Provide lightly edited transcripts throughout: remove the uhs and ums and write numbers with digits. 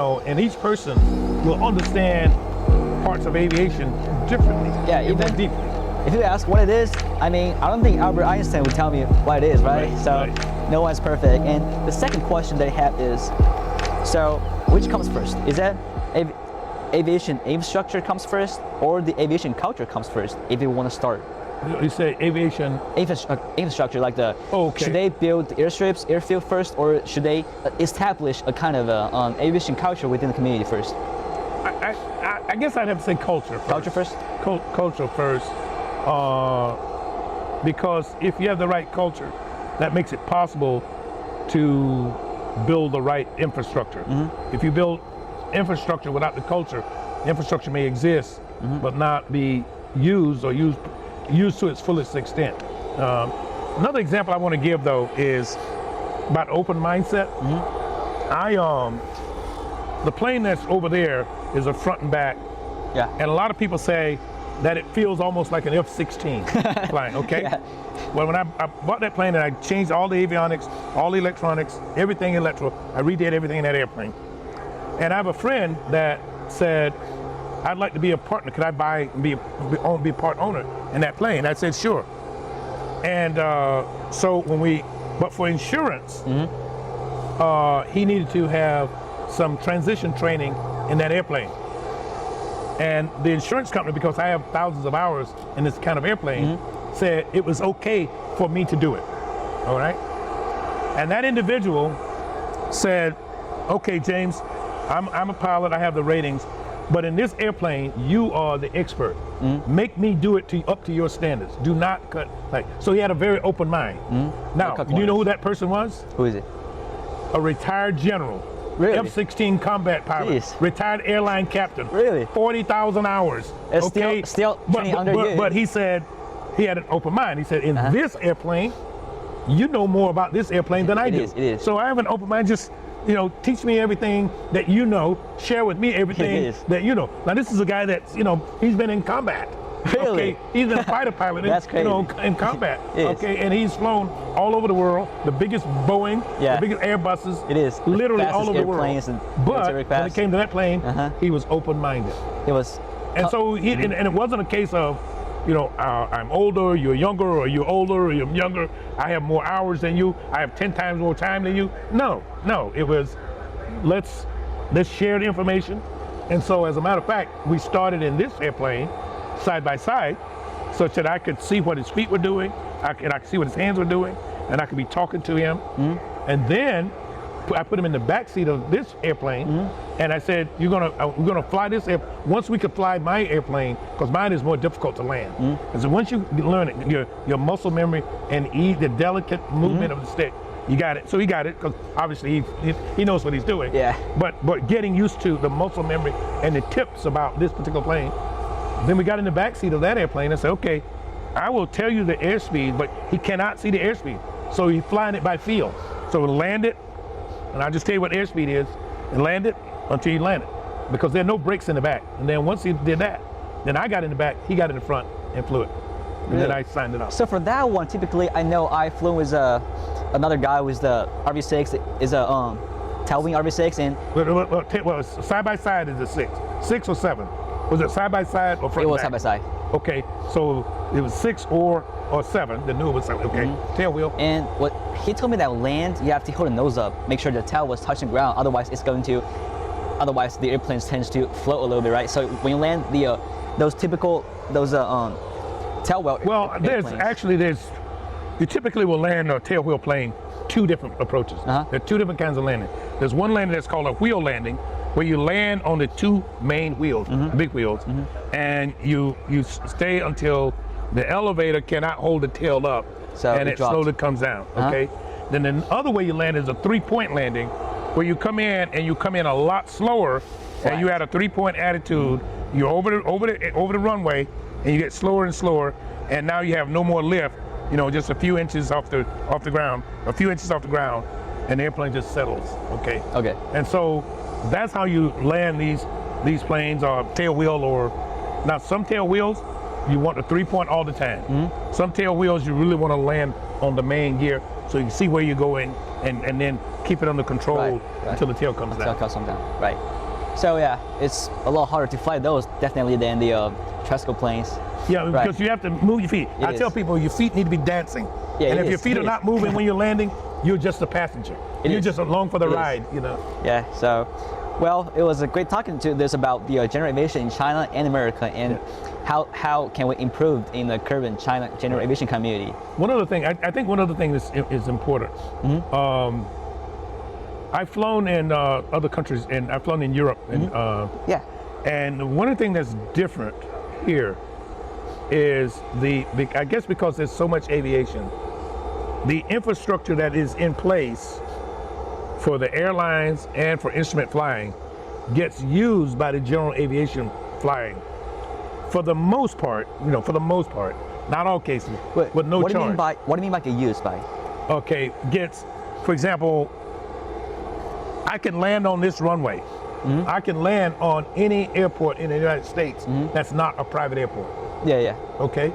And each person will understand parts of aviation differently. Yeah, and more even deeply. if you ask what it is, I mean, I don't think Albert Einstein would tell me what it is, right? So no one's perfect. And the second question they have is, so which comes first? Is that aviation infrastructure comes first, or the aviation culture comes first? If you want to start. You say aviation infrastructure, like the okay. Should they build airstrips, airfield first, or should they establish a kind of aviation culture within the community first? I guess I'd have to say culture first. Culture first? Culture first, because if you have the right culture, that makes it possible to build the right infrastructure. Mm-hmm. If you build infrastructure without the culture, infrastructure may exist, mm-hmm. but not be used or used to its fullest extent. Another example I want to give though is about open mindset. Mm-hmm. The plane that's over there is a front and back. Yeah. And a lot of people say that it feels almost like an F-16 plane, okay? Yeah. Well, when I bought that plane and I changed all the avionics, all the electronics, everything electrical, I redid everything in that airplane. And I have a friend that said, I'd like to be a partner. Could I be part owner in that plane? I said, sure. And so but for insurance, mm-hmm. He needed to have some transition training in that airplane. And the insurance company, because I have thousands of hours in this kind of airplane, mm-hmm. said it was okay for me to do it, all right? And that individual said, okay, James, I'm a pilot, I have the ratings, but in this airplane, you are the expert. Mm-hmm. Make me do it up to your standards. Do not cut, so he had a very open mind. Mm-hmm. Now, do you know who that person was? Who is it? A retired general. Really? F-16 combat pilot, Jeez. Retired airline captain. Really? 40,000 hours. Okay, still training under you. But he said he had an open mind. He said, in this airplane, you know more about this airplane than I do. It is. So I have an open mind. Just teach me everything that you know. Share with me everything that you know. Now this is a guy that's he's been in combat. Really? Okay, he's been a fighter pilot. That's crazy. In combat. Okay, and he's flown all over the world. The biggest Boeing, the biggest Airbuses. It is. Literally all over the world. But when it came to that plane, he was open-minded. It was. And so and it wasn't a case of, I'm older, you're younger, or you're older, or you're younger. I have more hours than you. I have 10 times more time than you. No. It was, let's share the information. And so, as a matter of fact, we started in this airplane side by side, such that I could see what his feet were doing, I could see what his hands were doing, and I could be talking to him. Mm-hmm. And then I put him in the back seat of this airplane, mm-hmm. and I said, we're gonna fly this airplane. Once we could fly my airplane, because mine is more difficult to land. Mm-hmm. And so once you learn it, your muscle memory and the delicate movement mm-hmm. of the stick, you got it. So he got it, because obviously he knows what he's doing. Yeah. But getting used to the muscle memory and the tips about this particular plane. Then we got in the back seat of that airplane and said, okay, I will tell you the airspeed, but he cannot see the airspeed. So he's flying it by feel. So land it, and I'll just tell you what airspeed is, and land it until you land it. Because there are no brakes in the back. And then once he did that, then I got in the back, he got in the front and flew it. And then I signed it off. So for that one, typically, I know I flew with another guy with the RV6, is a tailwing RV6, and well, side by side is a 6 or 7. Was it side by side or front? It was back? side by side. Okay, so it was 6 or 7. The new was 7. Okay, mm-hmm. Tail wheel. And what he told me that land, you have to hold the nose up, make sure the tail was touching the ground. Otherwise, the airplane tends to float a little bit, right? So when you land those tail wheel. Well, you typically will land a tail wheel plane 2 different approaches. Uh-huh. There are 2 different kinds of landing. There's one landing that's called a wheel landing, where you land on the 2 main wheels, mm-hmm. the big wheels, mm-hmm. and you stay until the elevator cannot hold the tail up, and it slowly comes down, okay? Then the other way you land is a 3-point landing, where you come in a lot slower, and you had a 3-point attitude. Mm-hmm. You're over the runway, and you get slower and slower, and now you have no more lift, just a few inches off the ground, and the airplane just settles, okay? Okay. And so that's how you land these planes, or tail wheel, or now some tail wheels you want the 3-point all the time. Mm-hmm. Some tail wheels you really want to land on the main gear so you can see where you're going and then keep it under control Right. until the tail comes down. Right. So yeah, it's a lot harder to fly those definitely than the tricycle planes. Yeah, Right. because you have to move your feet. I tell people your feet need to be dancing. Yeah, and it if your is, feet it are is. not moving when you're landing, you're just a passenger. It You're is. just along for the It is. ride, you know. Yeah. So, well, it was a great talking to this about the general aviation in China and America, and how can we improve in the current China general aviation community. One other thing, I think one other thing is important. I've flown in other countries, and I've flown in Europe, and Yeah. and one of the things that's different here is I guess because there's so much aviation, the infrastructure that is in place for the airlines and for instrument flying gets used by the general aviation flying. For the most part, not all cases, Wait, with no what charge. What do you mean by get used by? Okay, for example, I can land on this runway. I can land on any airport in the United States that's not a private airport. Yeah. Okay,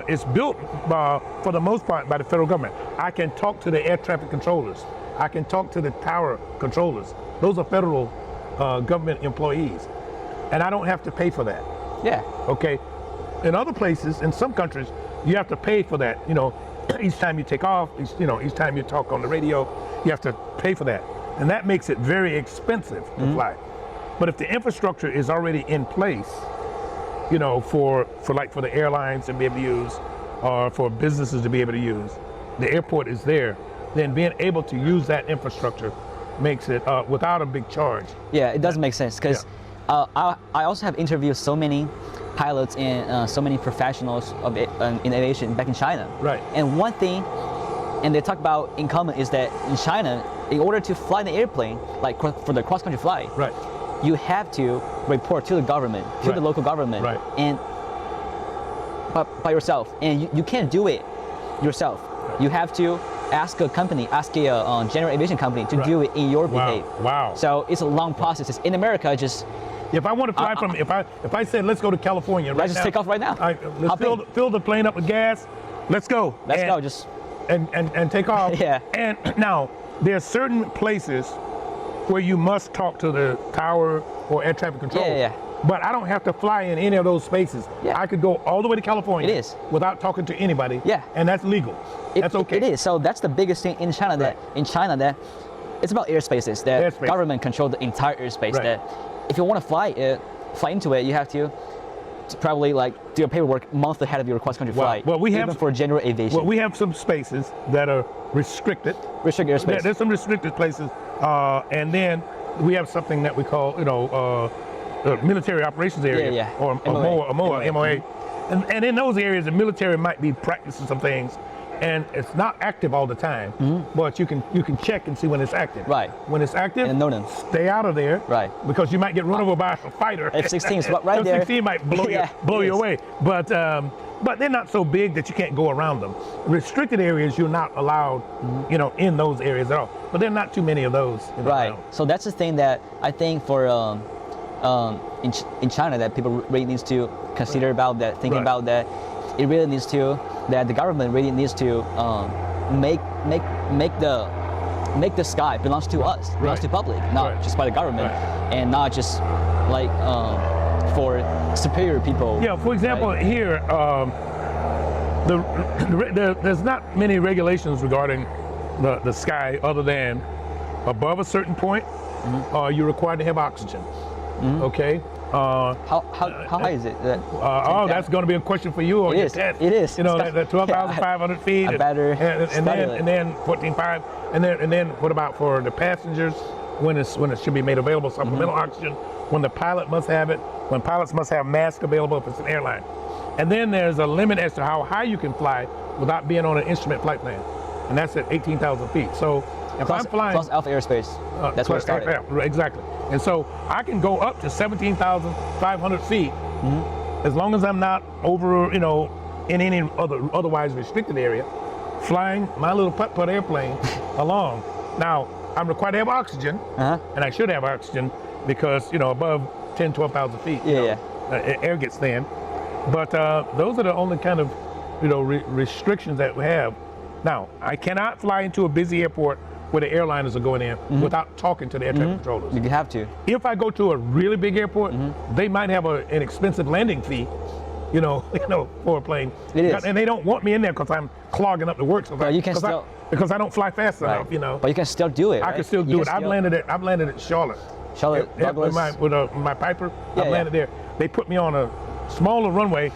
it's built for the most part by the federal government. I can talk to the air traffic controllers. I can talk to the tower controllers. Those are federal government employees, and I don't have to pay for that. Yeah. Okay, in other places, in some countries, you have to pay for that. You know, each time you take off, each time you talk on the radio, you have to pay for that, and that makes it very expensive to fly. But if the infrastructure is already in place, you know, for the airlines to be able to use, or for businesses to be able to use, the airport is there, then being able to use that infrastructure makes it without a big charge. Yeah, it does make sense because I also have interviewed so many pilots and so many professionals in aviation back in China. Right. And one thing, and they talk about in common, is that in China, in order to fly the airplane, like for the cross-country flight, Right. you have to report to the government, to the local government, Right. and by yourself. And you can't do it yourself. You have to ask a general aviation company to do it in your behalf. Wow. So it's a long process. In America, just If I want to fly from, if I said let's go to California right let's just now, take off right now. let's fill the plane up with gas. Let's go. Let's go. Just and take off. Yeah. And now there are certain places where you must talk to the tower or air traffic control. Yeah. But I don't have to fly in any of those spaces. Yeah. I could go all the way to California. It is. Without talking to anybody. Yeah. And that's legal. That's okay. It is. So that's the biggest thing in China. That it's about airspaces. That Airspace. government control the entire airspace. Right. That if you want to fly into it, you have to probably like do your paperwork months ahead of your cross-country flight. Well, we have even for general aviation. Well, we have some spaces that are restricted. Restrict airspace. There's some restricted places, and then we have something that we call, military operations area, Yeah. or MOA. And in those areas, the military might be practicing some things, and it's not active all the time. But you can check and see when it's active. Right. When it's active, And know them. stay out of there. Right. Because you might get run over by a fighter. F-16 is right there. F-16 might blow Yeah, you it is. away. But they're not so big that you can't go around them. Restricted areas, you're not allowed, in those areas at all. But there are not too many of those. Right. around. So that's the thing that I think for in China that people really needs to consider about that, thinking Right. about that. It really needs to that the government really needs to make the sky belongs to us, belongs Right. to public, not Right. just by the government, Right. and not just like for superior people. Yeah, for example, right? here, there's not many regulations regarding the sky other than above a certain point, you're required to have oxygen. Okay? How high is it? That's going to be a question for you on It your is. test. It is. That 12,500 feet. I better and study it. then 14.5. And then what about for the passengers when it should be made available, supplemental oxygen, when the pilot must have it, when pilots must have masks available if it's an airline. And then there's a limit as to how high you can fly without being on an instrument flight plan. And that's at 18,000 feet. So if I'm flying plus alpha airspace, that's where it started. Yeah, exactly. And so I can go up to 17,500 feet as long as I'm not over, in any otherwise restricted area, flying my little putt-putt airplane along. Now, I'm required to have oxygen, and I should have oxygen because, above 10, 12,000 feet, air gets thin. But those are the only kind of, restrictions that we have Now, I cannot fly into a busy airport where the airliners are going in without talking to the air traffic controllers. You have to. If I go to a really big airport, they might have an expensive landing fee, for a plane. It is. And they don't want me in there because I'm clogging up the works. But you can still. Because I don't fly fast Right. enough, But you can still do it. I right? can still do it. I've landed at Charlotte. Charlotte Douglas. With my Piper, Yeah, I've landed there. They put me on a smaller runway,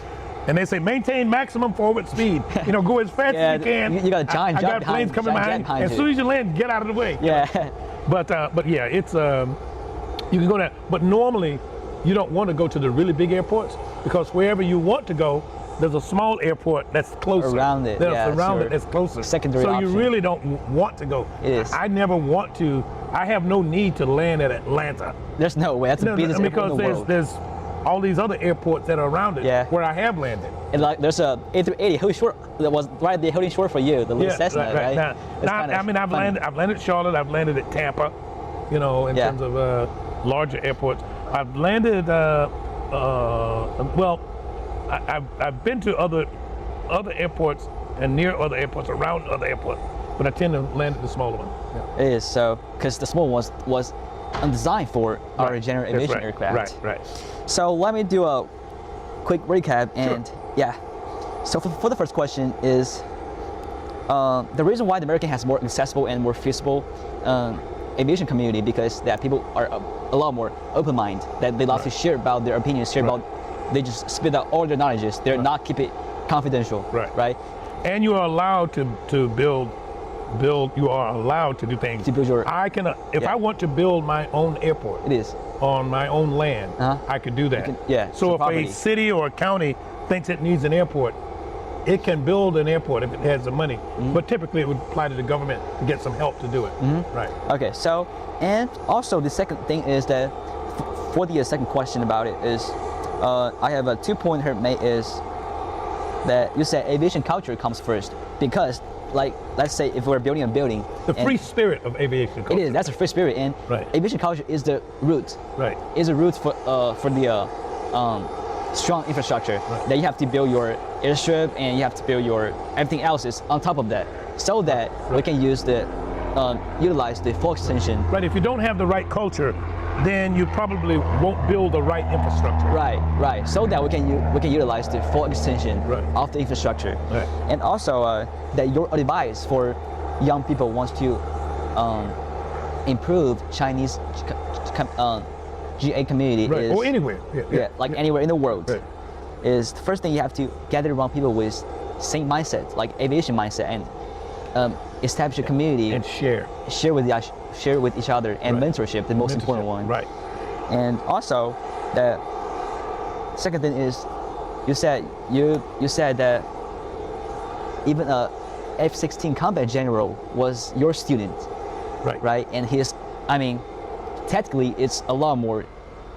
and they say maintain maximum forward speed. Go as fast as you can. You got a giant I jet got planes coming behind. behind As you. soon as you land, get out of the way. Yeah. But yeah, it's you can go there. But normally, you don't want to go to the really big airports because wherever you want to go, there's a small airport that's closer. Around it, That's yeah, around sure. it that's closer. Secondary So option. you really don't want to go. It is. I never want to. I have no need to land at Atlanta. There's no way. That's the busiest airport in the because world. there's all these other airports that are around it where I have landed. And like there's a A380 holding short that was right there holding short for you, the little Cessna, right? Now, I've landed at Charlotte. I've landed at Tampa. In terms of larger airports. I've landed. I've been to other airports and near other airports, around other airports, but I tend to land at the smaller one. Yeah. It is so because the small one was designed for our general aviation aircraft. Right. So let me do a quick recap and yeah. So for the first question is the reason why the American has more accessible and more feasible aviation community because that people are a lot more open-minded, that they love to share about their opinions, share about, they just spit out all their knowledges. They're not keep it confidential, right? And you are allowed to build. You are allowed to do things. To build your. I can, if I want to build my own airport. It is. On my own land, I could do that. So if property. a city or a county thinks it needs an airport, it can build an airport if it has the money. But typically it would apply to the government to get some help to do it. Right. Okay, so, and also the second thing is that, for the second question about it is, I have a 2-point here, mate, is that you said aviation culture comes first because, like, let's say if we're building a building. The free spirit of aviation culture. It is, that's a free spirit, and aviation culture is the root. Right. Is a root for the strong infrastructure that you have to build your airstrip and you have to build your everything else is on top of that, so that we can use the utilize the full extension. Right. If you don't have the right culture, then you probably won't build the right infrastructure. Right. So that we can utilize the full extension of the infrastructure. Right. And also that your advice for young people wants to improve Chinese GA community is or anywhere. Anywhere in the world. Is the first thing you have to gather around people with same mindset, like aviation mindset, and establish a community and share with each other, and mentorship, the most important one. Right. And also, the second thing is, you said that even a F-16 combat general was your student. Right. And technically, it's a lot more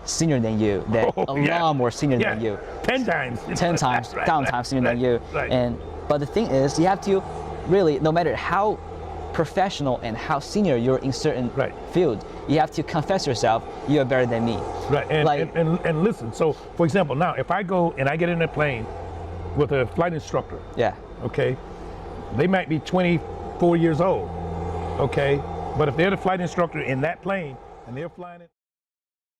senior than you. Lot more senior than you. 10 times. 10 times, 1,000 times senior than you. But the thing is, you have to really, no matter how professional and how senior you're in certain field, you have to confess yourself, you are better than me. Right. And listen. So, for example, now if I go and I get in a plane with a flight instructor. Okay. They might be 24 years old. Okay. But if they're the flight instructor in that plane and they're flying it.